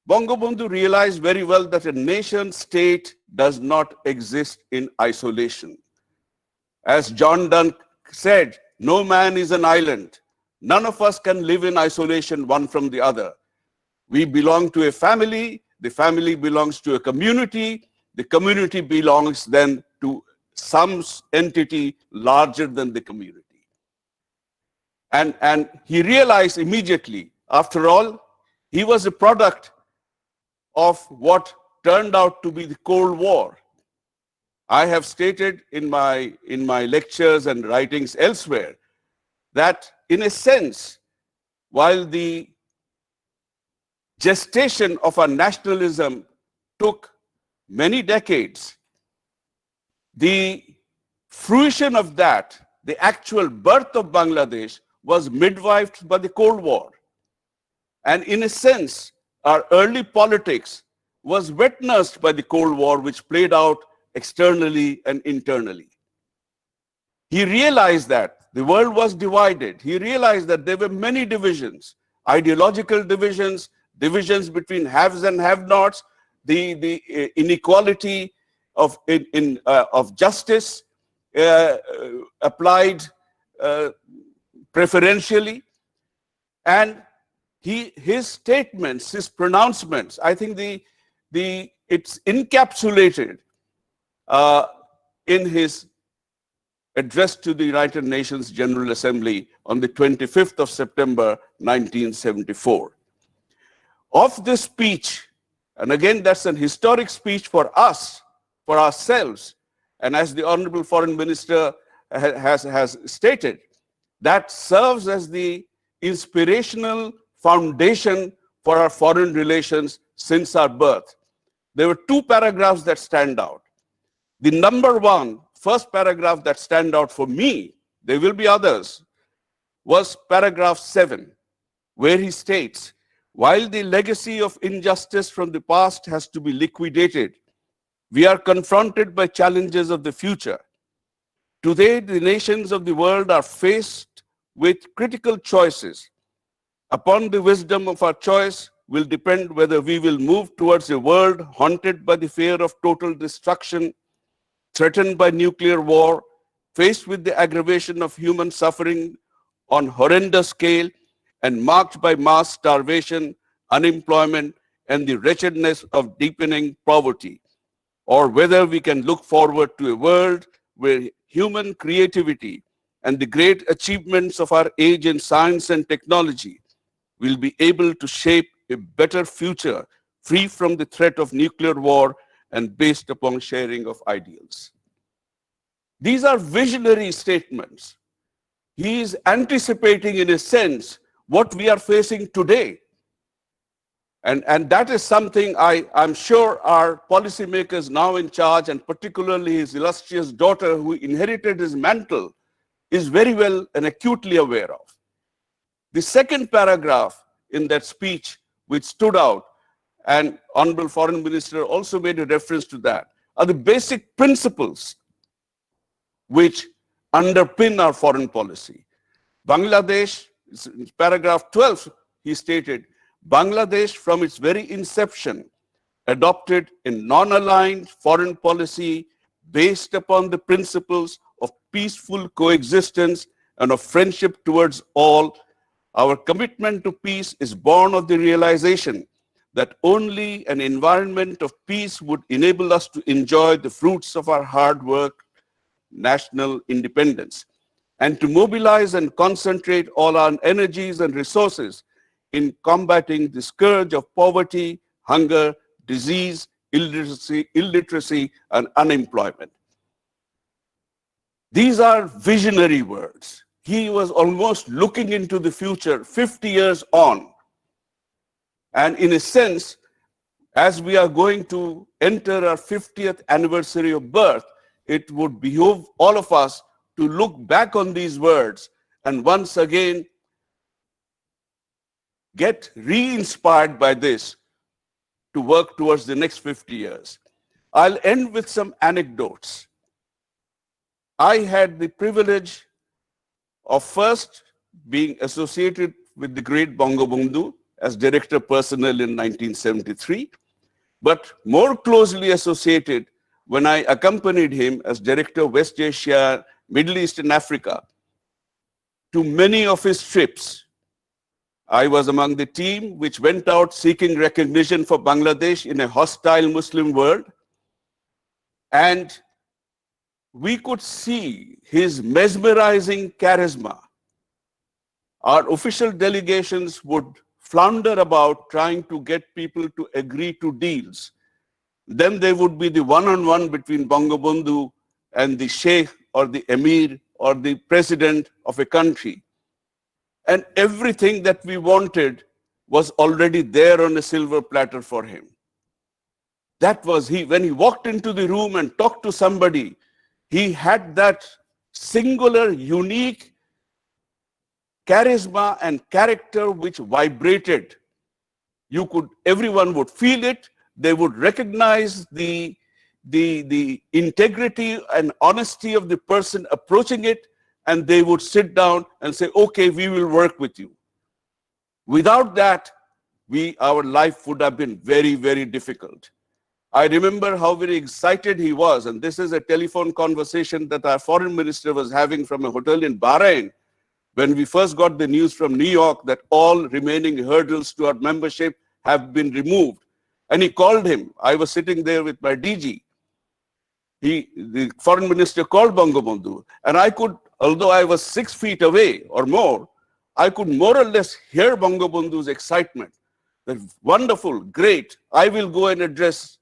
Bangabandhu realized very well that a nation state does not exist in isolation. As John Donne said, no man is an island. None of us can live in isolation one from the other. We belong to a family, the family belongs to a community, the community belongs then to some entity larger than the community. And he realized immediately, after all, he was a product of what turned out to be the Cold War. I have stated in my lectures and writings elsewhere that in a sense, while the gestation of our nationalism took many decades, the fruition of that, the actual birth of Bangladesh, was midwifed by the Cold War. And in a sense, our early politics was witnessed by the Cold War, which played out externally and internally. He realized that the world was divided. He realized that there were many divisions, ideological divisions, divisions between haves and have-nots, the inequality of justice applied preferentially, and his statements, his pronouncements, I think it's encapsulated in his address to the United Nations General Assembly on the 25th of September, 1974. Of this speech, and again, that's an historic speech for us, for ourselves, and as the Honorable Foreign Minister has stated, that serves as the inspirational foundation for our foreign relations since our birth. There were two paragraphs that stand out. The number one, first paragraph that stand out for me, there will be others, was paragraph 7, where he states, while the legacy of injustice from the past has to be liquidated, we are confronted by challenges of the future. Today, the nations of the world are faced with critical choices. Upon the wisdom of our choice will depend whether we will move towards a world haunted by the fear of total destruction, threatened by nuclear war, faced with the aggravation of human suffering on horrendous scale, and marked by mass starvation, unemployment, and the wretchedness of deepening poverty, or whether we can look forward to a world where human creativity and the great achievements of our age in science and technology will be able to shape a better future free from the threat of nuclear war and based upon sharing of ideals. These are visionary statements. He is anticipating, in a sense, what we are facing today. And that is something I'm sure our policymakers now in charge, and particularly his illustrious daughter who inherited his mantle, is very well and acutely aware of. The second paragraph in that speech which stood out, and Honorable Foreign Minister also made a reference to that, are the basic principles which underpin our foreign policy. Bangladesh, in paragraph 12, he stated, Bangladesh from its very inception adopted a non-aligned foreign policy based upon the principles of peaceful coexistence and of friendship towards all. Our commitment to peace is born of the realization that only an environment of peace would enable us to enjoy the fruits of our hard work, national independence, and to mobilize and concentrate all our energies and resources in combating the scourge of poverty, hunger, disease, illiteracy, and unemployment. These are visionary words. He was almost looking into the future 50 years on. And in a sense, as we are going to enter our 50th anniversary of birth, it would behoove all of us to look back on these words and once again get re-inspired by this to work towards the next 50 years. I'll end with some anecdotes. I had the privilege of first being associated with the great Bangabandhu as director personnel in 1973, but more closely associated when I accompanied him as director of West Asia, Middle East and Africa to many of his trips. I was among the team which went out seeking recognition for Bangladesh in a hostile Muslim world. And we could see his mesmerizing charisma. Our official delegations would flounder about trying to get people to agree to deals. Then there would be the one-on-one between Bangabandhu and the Sheikh or the Emir or the president of a country. And everything that we wanted was already there on a silver platter for him. That was he. When he walked into the room and talked to somebody, he had that singular, unique charisma and character which vibrated. Everyone would feel it. They would recognize the integrity and honesty of the person approaching it, and they would sit down and say, okay, we will work with you. Without that, our life would have been very, very difficult. I remember how very excited he was, and this is a telephone conversation that our foreign minister was having from a hotel in Bahrain when we first got the news from New York that all remaining hurdles to our membership have been removed. And he called him. I was sitting there with my DG. the foreign minister called Bangabandhu, and I could, although I was 6 feet away or more, I could more or less hear Bangabandhu's excitement. That wonderful, great, I will go and address.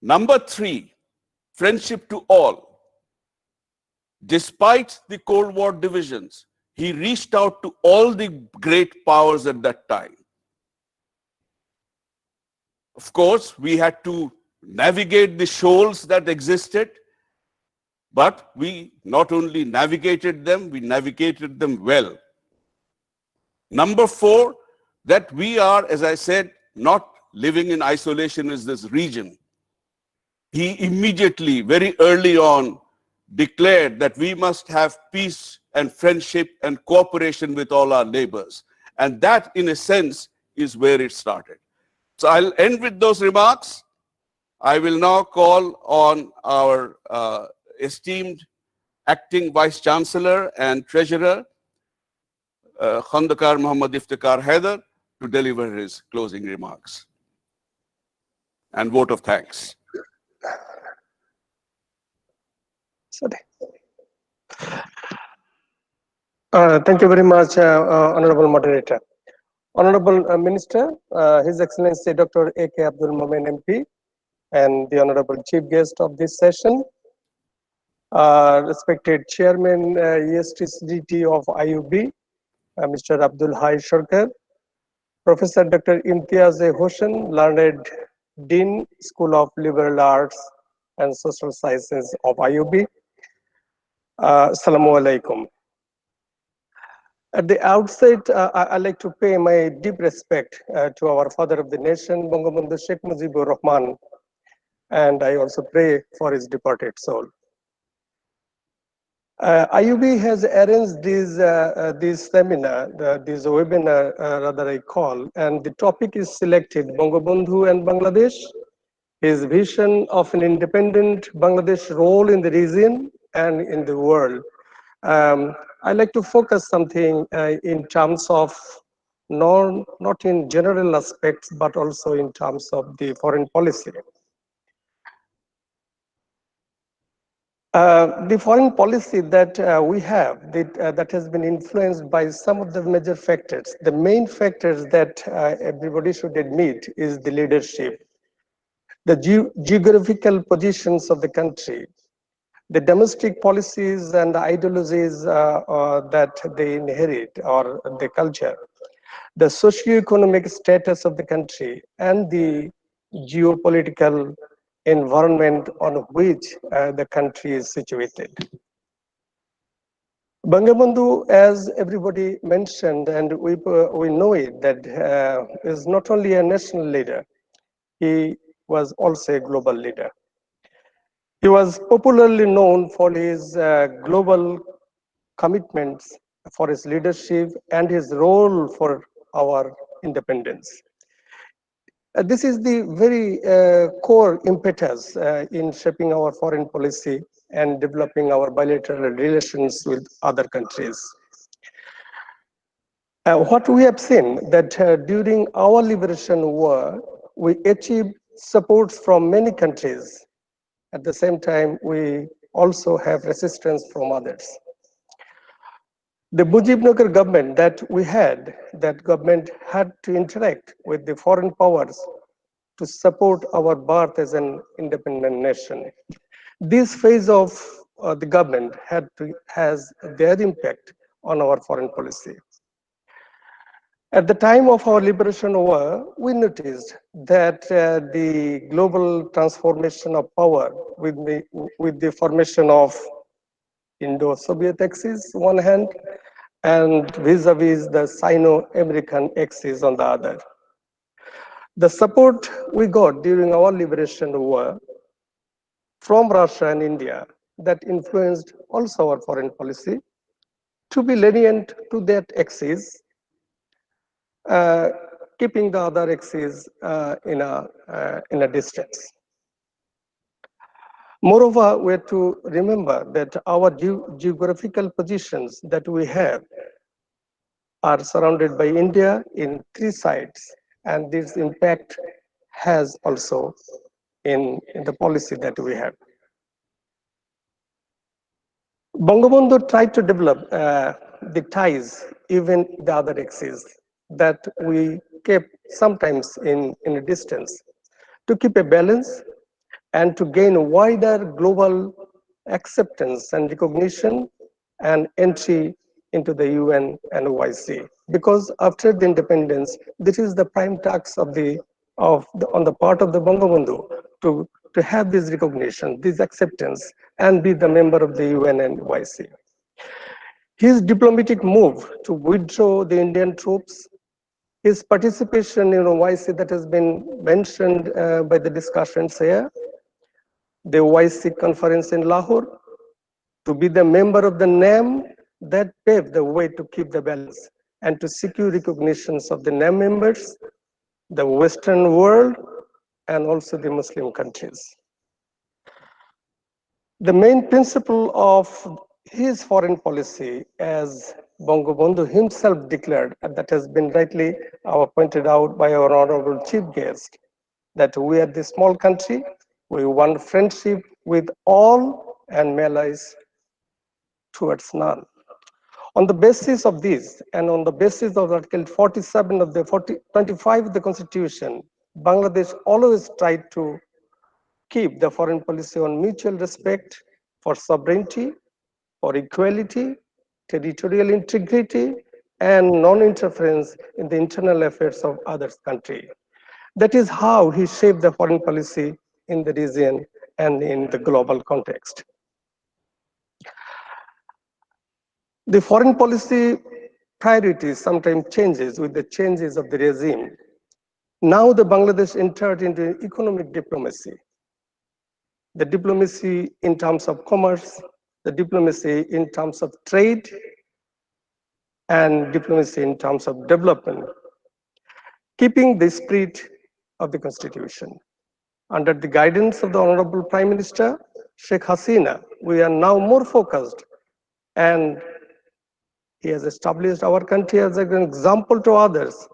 Number 3, friendship to all. Despite the Cold War divisions, he reached out to all the great powers at that time. Of course, we had to navigate the shoals that existed, but we not only navigated them, we navigated them well. Number 4, that we are, as I said, not living in isolation as this region. He immediately, very early on, declared that we must have peace and friendship and cooperation with all our neighbors. And that, in a sense, is where it started. So I'll end with those remarks. I will now call on our esteemed Acting Vice Chancellor and Treasurer, Khandakar Muhammad Iftikhar Haider, to deliver his closing remarks and vote of thanks. Thank you very much, Honorable Moderator. Honorable Minister, His Excellency Dr. A.K. Abdul Momen MP, and the Honorable Chief Guest of this session, respected Chairman ESTCDT of IUB, Mr. Abdul Hai Shorkar, Professor Dr. Imtiaz Hossain, learned Dean, School of Liberal Arts and Social Sciences of IUB. Assalamu alaikum. At the outset, I'd like to pay my deep respect to our father of the nation, Bangabandhu Sheikh Mujibur Rahman, and I also pray for his departed soul. IUB has arranged this seminar, this webinar, rather I call, and the topic is selected, Bangabandhu and Bangladesh, his vision of an independent Bangladesh role in the region and in the world. I like to focus something in terms of not in general aspects, but also in terms of the foreign policy. The foreign policy that we have that has been influenced by some of the major factors. The main factors that everybody should admit is the leadership, the geographical positions of the country, the domestic policies and ideologies that they inherit, or the culture, the socio-economic status of the country, and the geopolitical environment on which the country is situated. Bangabandhu, as everybody mentioned, and we know it, that is not only a national leader, he was also a global leader. He was popularly known for his global commitments, for his leadership, and his role for our independence. This is the very core impetus in shaping our foreign policy and developing our bilateral relations with other countries. What we have seen that during our liberation war, we achieved support from many countries. At the same time, we also have resistance from others. The Mujibnagar government that we had, that government had to interact with the foreign powers to support our birth as an independent nation. This phase of the government has their impact on our foreign policy. At the time of our liberation war, we noticed that the global transformation of power with the formation of Indo-Soviet axis one hand, and vis-a-vis the Sino-American axis on the other. The support we got during our liberation war from Russia and India that influenced also our foreign policy to be lenient to that axis, keeping the other axis in a distance. Moreover, we have to remember that our geographical positions that we have are surrounded by India in 3 sides, and this impact has also in the policy that we have. Bangabandhu tried to develop the ties, even the other axes that we kept sometimes in a distance, to keep a balance and to gain a wider global acceptance and recognition and entry into the UN and OIC. Because after the independence, this is the prime task on the part of the Bangabandhu to have this recognition, this acceptance, and be the member of the UN and OIC. His diplomatic move to withdraw the Indian troops, his participation in OIC that has been mentioned by the discussions here, the OIC conference in Lahore, to be the member of the NAM, that paved the way to keep the balance and to secure recognitions of the NAM members, the Western world, and also the Muslim countries. The main principle of his foreign policy, as Bangabandhu himself declared, and that has been rightly pointed out by our honorable chief guest, that we are the small country, we want friendship with all and allies towards none. On the basis of this, and on the basis of Article 47 of the 25 of the Constitution, Bangladesh always tried to keep the foreign policy on mutual respect for sovereignty, for equality, territorial integrity, and non-interference in the internal affairs of other countries. That is how he shaped the foreign policy in the region and in the global context. The foreign policy priorities sometimes changes with the changes of the regime. Now the Bangladesh entered into economic diplomacy. The diplomacy in terms of commerce, the diplomacy in terms of trade, and diplomacy in terms of development, keeping the spirit of the Constitution. Under the guidance of the Honorable Prime Minister, Sheikh Hasina, we are now more focused, and he has established our country as an example to others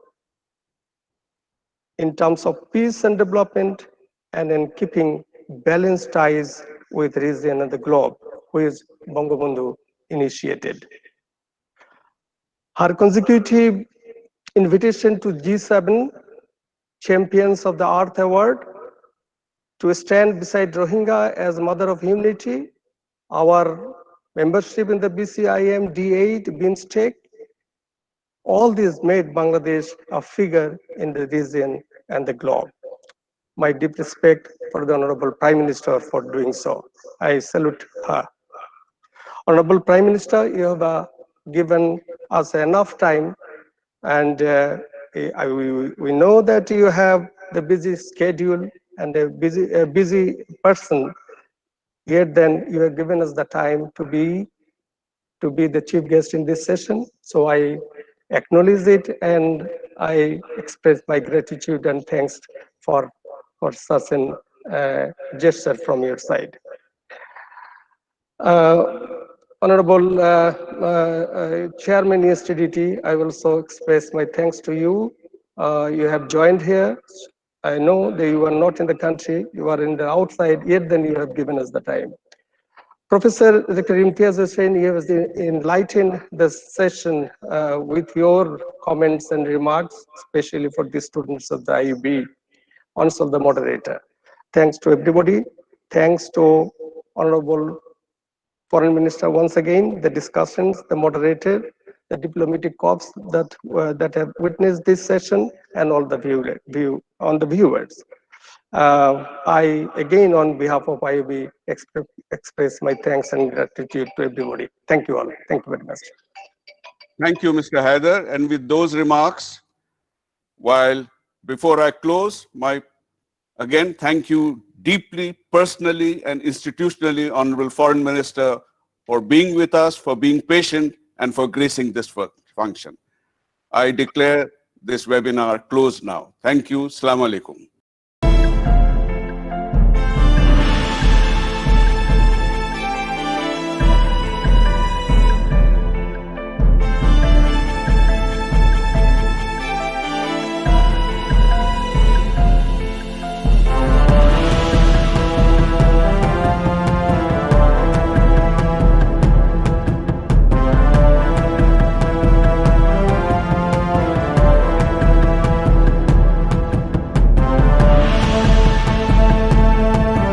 in terms of peace and development, and in keeping balanced ties with the region and the globe, which Bangabandhu initiated. Her consecutive invitation to G7 Champions of the Earth Award to stand beside Rohingya as Mother of Humanity, our membership in the BCIM, D8, BIMSTEC, all these made Bangladesh a figure in the region and the globe. My deep respect for the Honorable Prime Minister for doing so. I salute her. Honorable Prime Minister, you have given us enough time, and we know that you have the busy schedule and a busy person, yet then you have given us the time to be the chief guest in this session. So I acknowledge it, and I express my gratitude and thanks for such an gesture from your side. Honorable Chairman ESTDT, I will also express my thanks to you. You have joined here. I know that you are not in the country, you are in the outside, yet then you have given us the time. Professor Dr. Imtiaz Hussain, you have enlightened the session with your comments and remarks, especially for the students of the IUB, also the moderator. Thanks to everybody. Thanks to Honorable Foreign Minister once again, the discussions, the moderator, the diplomatic corps that have witnessed this session, and all the viewers. I again, on behalf of IUB, express my thanks and gratitude to everybody. Thank you all. Thank you very much. Thank you, Mr. Haider. And with those remarks, before I close, again, thank you deeply, personally, and institutionally, Honorable Foreign Minister, for being with us, for being patient, and for gracing this function. I declare this webinar closed now. Thank you. Assalamu alaikum.